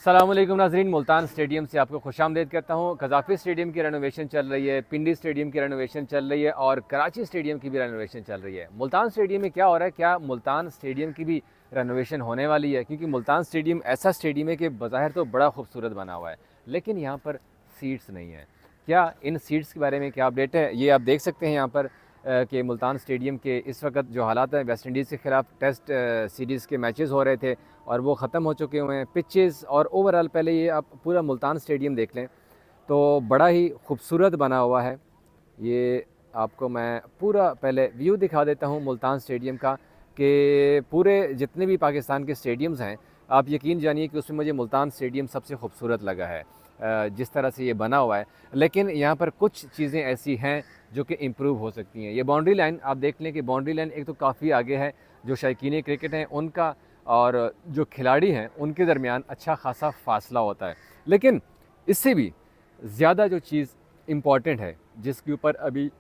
अस्सलामुअलैकुम नाज़रीन, मुल्तान स्टेडियम से आपको खुशामदीद करता हूँ। कज़ाफ़ी स्टेडियम की रेनोवेशन चल रही है, पिंडी स्टेडियम की रेनोवेशन चल रही है और कराची स्टेडियम की भी रेनोवेशन चल रही है। मुल्तान स्टेडियम में क्या हो रहा है, क्या मुल्तान स्टेडियम की भी रेनोवेशन होने वाली है? क्योंकि मुल्तान स्टेडियम ऐसा स्टेडियम है कि बज़ाहिर तो बड़ा खूबसूरत बना हुआ है, लेकिन यहाँ पर सीट्स नहीं है। क्या इन सीट्स के बारे में क्या अपडेट है, ये आप देख सकते हैं यहाँ पर कि मुल्तान स्टेडियम के इस वक्त जो हालात हैं, वेस्ट इंडीज़ के ख़िलाफ़ टेस्ट सीरीज़ के मैचेस हो रहे थे और वो ख़त्म हो चुके हुए हैं। पिचेस और ओवरऑल पहले ये आप पूरा मुल्तान स्टेडियम देख लें तो बड़ा ही खूबसूरत बना हुआ है। ये आपको मैं पूरा पहले व्यू दिखा देता हूँ मुल्तान स्टेडियम का, कि पूरे जितने भी पाकिस्तान के स्टेडियम्स हैं, आप यकीन जानिए कि उसमें मुझे मुल्तान स्टेडियम सबसे खूबसूरत लगा है जिस तरह से ये बना हुआ है। लेकिन यहाँ पर कुछ चीज़ें ऐसी हैं जो कि इम्प्रूव हो सकती हैं। ये बाउंड्री लाइन आप देख लें कि बाउंड्री लाइन एक तो काफ़ी आगे है, जो शौकीन क्रिकेट हैं उनका और जो खिलाड़ी हैं उनके दरमियान अच्छा खासा फासला होता है। लेकिन इससे भी ज़्यादा जो चीज़ इम्पॉर्टेंट है, जिसके ऊपर अभी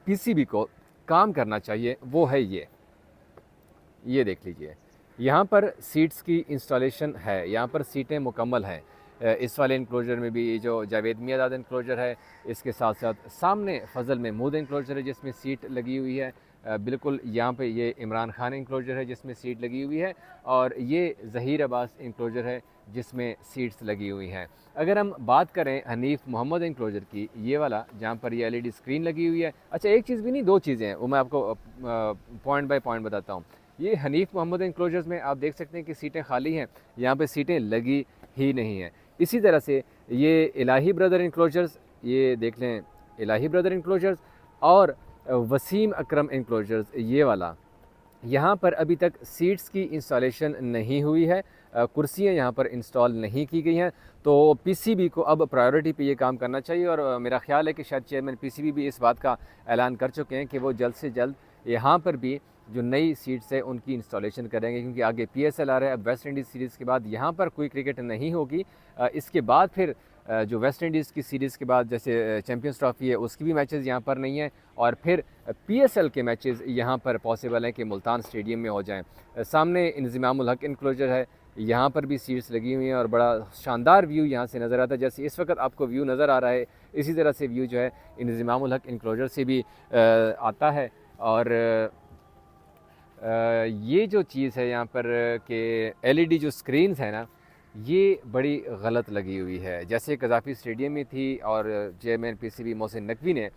पीसीबी को काम करना चाहिए, वो है ये देख लीजिए। यहाँ पर सीट्स की इंस्टॉलेशन है, यहाँ पर सीटें मुकम्मल हैं। इस वाले इंक्लोजर में भी जो जावेद मियाँदाद इंक्लोजर है, इसके साथ साथ सामने फजल महमूद इंक्लोजर है जिसमें सीट लगी हुई है। बिल्कुल यहाँ पे ये इमरान खान इंक्लोजर है जिसमें सीट लगी हुई है, और ये ज़हीर अब्बास इंक्लोजर है जिसमें सीट्स लगी हुई हैं। अगर हम बात करें हनीफ मोहम्मद इंक्लोजर की, ये वाला जहाँ पर ये एलईडी स्क्रीन लगी हुई है। अच्छा, एक चीज़ भी नहीं, दो चीज़ें हैं, वो मैं आपको पॉइंट बाय पॉइंट बताता हूँ। ये हनीफ मोहम्मद इंक्लोजर्स में आप देख सकते हैं कि सीटें खाली हैं, यहाँ पे सीटें लगी ही नहीं हैं। इसी तरह से ये इलाही ब्रदर इंक्लोजर्स, ये देख लें, इलाही ब्रदर इंक्लोजर्स और वसीम अकरम इंक्लोजर्स, ये वाला, यहाँ पर अभी तक सीट्स की इंस्टॉलेशन नहीं हुई है, कुर्सियाँ यहाँ पर इंस्टॉल नहीं की गई हैं। तो पीसीबी को अब प्रायोरिटी पे ये काम करना चाहिए, और मेरा ख़्याल है कि शायद चेयरमैन पीसीबी भी इस बात का ऐलान कर चुके हैं कि वो जल्द से जल्द यहाँ पर भी जो नई सीट्स है उनकी इंस्टॉलेशन करेंगे, क्योंकि आगे पीएसएल आ रहा है। अब वेस्ट इंडीज़ सीरीज़ के बाद यहाँ पर कोई क्रिकेट नहीं होगी। इसके बाद फिर जो वेस्ट इंडीज़ की सीरीज़ के बाद जैसे चैम्पियंस ट्रॉफ़ी है उसकी भी मैचेस यहाँ पर नहीं है, और फिर पीएसएल के मैचेस यहाँ पर पॉसिबल हैं कि मुल्तान स्टेडियम में हो जाएं। सामने इंज़िमामुल हक इंक्लोजर है, यहाँ पर भी सीट्स लगी हुई हैं और बड़ा शानदार व्यू यहाँ से नज़र आता है। जैसे इस वक्त आपको व्यू नज़र आ रहा है, इसी तरह से व्यू जो है इंज़िमामुल हक इंक्लोजर से भी आता है। और ये जो चीज़ है यहाँ पर कि एलईडी जो स्क्रीन्स है ना, ये बड़ी गलत लगी हुई है। जैसे कज़ाफ़ी स्टेडियम में थी, और चेयरमैन पीसीबी मोहसिन नकवी ने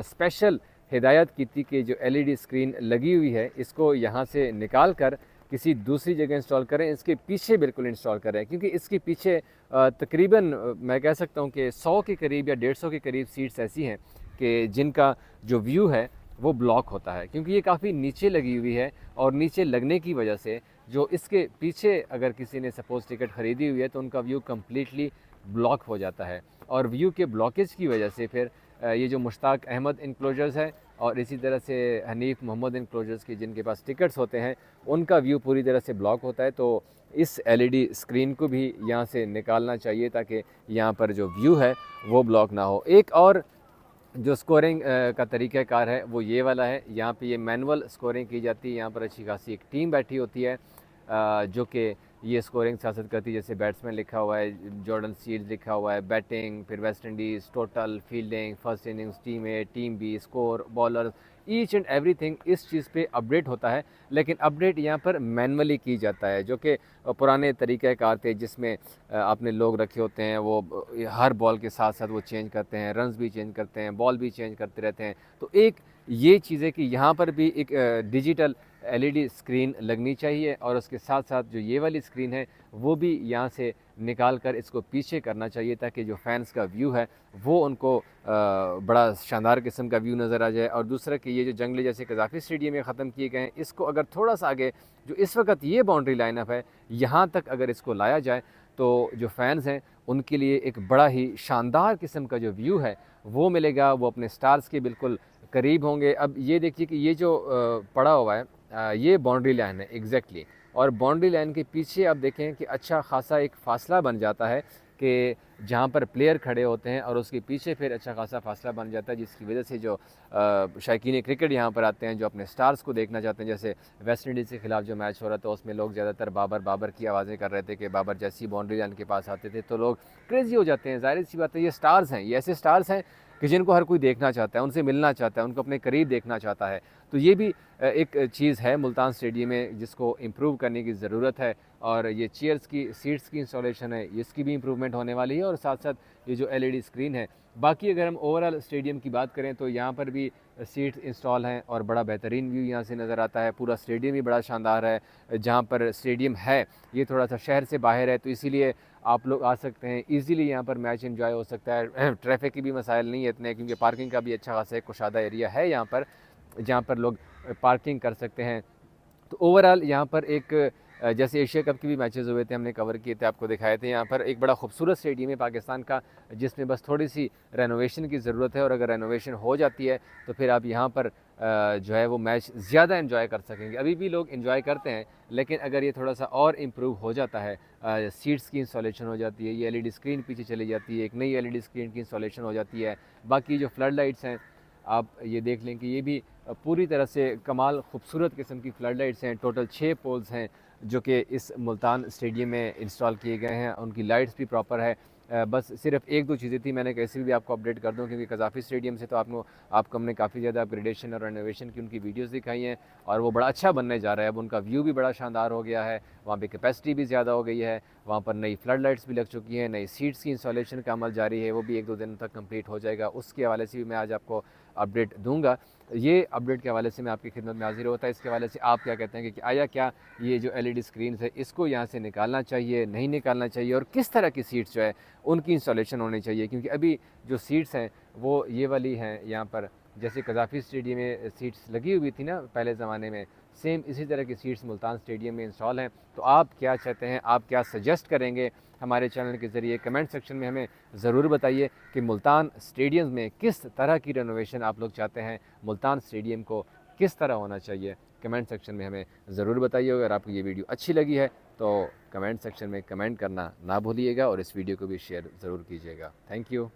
स्पेशल हिदायत की थी कि जो एलईडी स्क्रीन लगी हुई है इसको यहाँ से निकाल कर किसी दूसरी जगह इंस्टॉल करें, इसके पीछे बिल्कुल इंस्टॉल करें, क्योंकि इसके पीछे तकरीबन मैं कह सकता हूँ कि 100 के करीब या 150 के करीब सीट्स ऐसी हैं कि जिनका जो व्यू है वो ब्लॉक होता है, क्योंकि ये काफ़ी नीचे लगी हुई है, और नीचे लगने की वजह से जो इसके पीछे अगर किसी ने सपोज़ टिकट ख़रीदी हुई है तो उनका व्यू कम्प्लीटली ब्लॉक हो जाता है। और व्यू के ब्लॉकेज की वजह से फिर ये जो मुश्ताक अहमद इंक्लोजर्स है और इसी तरह से हनीफ मोहम्मद इंक्लोजर्स की जिनके पास टिकट्स होते हैं, उनका व्यू पूरी तरह से ब्लॉक होता है। तो इस एलईडी स्क्रीन को भी यहाँ से निकालना चाहिए ताकि यहाँ पर जो व्यू है वो ब्लॉक ना हो। एक और जो स्कोरिंग का तरीक़ाकार है वो ये वाला है। यहाँ पे ये मैनुअल स्कोरिंग की जाती है। यहाँ पर अच्छी खासी एक टीम बैठी होती है जो कि ये स्कोरिंग सियासत करती है। जैसे बैट्समैन लिखा हुआ है, जॉर्डन सीड्स लिखा हुआ है, बैटिंग, फिर West Indies, total, fielding, first innings, team A, team B, score, bowler, each and everything इस चीज़ पे अपडेट होता है। लेकिन अपडेट यहाँ पर मैनुअली की जाता है, जो कि पुराने तरीक़ाकार थे जिसमें आपने लोग रखे होते हैं, वो हर बॉल के साथ साथ वो चेंज करते हैं, रन्स भी चेंज करते हैं, बॉल भी चेंज करते रहते हैं। तो एक ये चीज़ है कि यहाँ पर भी एक डिजिटल एलईडी स्क्रीन लगनी चाहिए, और उसके साथ साथ जो ये वाली स्क्रीन है वो भी यहाँ से निकाल कर इसको पीछे करना चाहिए, ताकि जो फैंस का व्यू है वो उनको बड़ा शानदार किस्म का व्यू नज़र आ जाए। और दूसरा कि ये जो जंगले जैसे कज़ाफ़ी स्टेडियम में ख़त्म किए गए हैं, इसको अगर थोड़ा सा आगे जो इस वक्त ये बाउंड्री लाइनअप है यहाँ तक अगर इसको लाया जाए तो जो फैंस हैं उनके लिए एक बड़ा ही शानदार किस्म का जो व्यू है वो मिलेगा, वो अपने स्टार्स के बिल्कुल करीब होंगे। अब ये देखिए कि ये जो पड़ा हुआ है ये बाउंड्री लाइन है एग्जैक्टली, और बाउंड्री लाइन के पीछे आप देखें कि अच्छा खासा एक फ़ासला बन जाता है कि जहाँ पर प्लेयर खड़े होते हैं और उसके पीछे फिर अच्छा खासा फासला बन जाता है, जिसकी वजह से जो शायकीन क्रिकेट यहाँ पर आते हैं, जो अपने स्टार्स को देखना चाहते हैं, जैसे वेस्ट इंडीज़ के खिलाफ जो मैच हो रहा था उसमें लोग ज़्यादातर बाबर बाबर की आवाज़ें कर रहे थे कि बाबर जैसी बाउंड्री लाइन के पास आते थे तो लोग क्रेज़ी हो जाते हैं। ज़ाहिर सी बात है, ये स्टार्स हैं, ये ऐसे स्टार्स हैं कि जिनको हर कोई देखना चाहता है, उनसे मिलना चाहता है, उनको अपने करीब देखना चाहता है। तो ये भी एक चीज़ है मुल्तान स्टेडियम में जिसको इम्प्रूव करने की ज़रूरत है। और ये चेयर्स की सीट्स की इंस्टॉलेशन है, इसकी भी इम्प्रूवमेंट होने वाली है, और साथ साथ ये जो एलईडी स्क्रीन है। बाकी अगर हम ओवरऑल स्टेडियम की बात करें तो यहाँ पर भी सीट्स इंस्टॉल हैं और बड़ा बेहतरीन व्यू यहाँ से नज़र आता है। पूरा स्टेडियम ही बड़ा शानदार है। जहाँ पर स्टेडियम है ये थोड़ा सा शहर से बाहर है, तो इसीलिए आप लोग आ सकते हैं, ईज़िली यहाँ पर मैच एंजॉय हो सकता है। ट्रैफिक की भी मसाइल नहीं है इतने, क्योंकि पार्किंग का भी अच्छा खासा एक कुशादा एरिया है यहाँ पर, जहाँ पर लोग पार्किंग कर सकते हैं। तो ओवरऑल यहाँ पर एक जैसे एशिया कप के भी मैचेस हुए थे, हमने कवर किए थे, आपको दिखाए थे। यहाँ पर एक बड़ा खूबसूरत स्टेडियम है पाकिस्तान का, जिसमें बस थोड़ी सी रेनोवेशन की ज़रूरत है, और अगर रेनोवेशन हो जाती है तो फिर आप यहाँ पर जो है वो मैच ज़्यादा एंजॉय कर सकेंगे। अभी भी लोग एंजॉय करते हैं, लेकिन अगर ये थोड़ा सा और इम्प्रूव हो जाता है, सीट्स की इंस्टॉलेशन हो जाती है, ये एलईडी स्क्रीन पीछे चली जाती है, एक नई एलईडी स्क्रीन की इंस्टॉलेशन हो जाती है, बाकी जो फ्लड लाइट्स हैं आप ये देख लें कि ये भी पूरी तरह से कमाल खूबसूरत किस्म की फ्लड लाइट्स हैं। टोटल 6 पोल्स हैं जो कि इस मुल्तान स्टेडियम में इंस्टॉल किए गए हैं, उनकी लाइट्स भी प्रॉपर है। बस सिर्फ एक दो चीज़ें थी, मैंने कैसे भी आपको अपडेट कर दूं, क्योंकि कज़ाफ़ी स्टेडियम से तो आपको हमने काफ़ी ज़्यादा अपग्रेडेशन और रेनोवेशन की उनकी वीडियोस दिखाई हैं, और वो बड़ा अच्छा बनने जा रहा है। अब उनका व्यू भी बड़ा शानदार हो गया है, वहाँ पे कैपेसिटी भी ज़्यादा हो गई है, वहाँ पर नई फ्लड लाइट्स भी लग चुकी हैं, नई सीट्स की इंस्टॉलेशन का अमल जारी है, वो भी 1-2 दिन तक कंप्लीट हो जाएगा। उसके हवाले से भी मैं आज आपको अपडेट दूंगा। ये अपडेट के हवाले से मैं आपकी खिदमत में हाजिर होता है। इसके हवाले से आप क्या कहते हैं कि आया क्या ये जो एलईडी स्क्रीन है इसको यहाँ से निकालना चाहिए, नहीं निकालना चाहिए, और किस तरह की सीट्स जो है उनकी इंस्टॉलेशन होनी चाहिए? क्योंकि अभी जो सीट्स हैं वो ये वाली हैं, यहाँ पर जैसे कज़ाफ़ी स्टेडियम में सीट्स लगी हुई थी ना पहले ज़माने में, सेम इसी तरह की सीट्स मुल्तान स्टेडियम में इंस्टॉल हैं। तो आप क्या चाहते हैं, आप क्या सजेस्ट करेंगे? हमारे चैनल के ज़रिए कमेंट सेक्शन में हमें ज़रूर बताइए कि मुल्तान स्टेडियम में किस तरह की रेनोवेशन आप लोग चाहते हैं, मुल्तान स्टेडियम को किस तरह होना चाहिए। कमेंट सेक्शन में हमें ज़रूर बताइए। अगर आपको ये वीडियो अच्छी लगी है तो कमेंट सेक्शन में कमेंट करना ना भूलिएगा, और इस वीडियो को भी शेयर ज़रूर कीजिएगा। Thank you.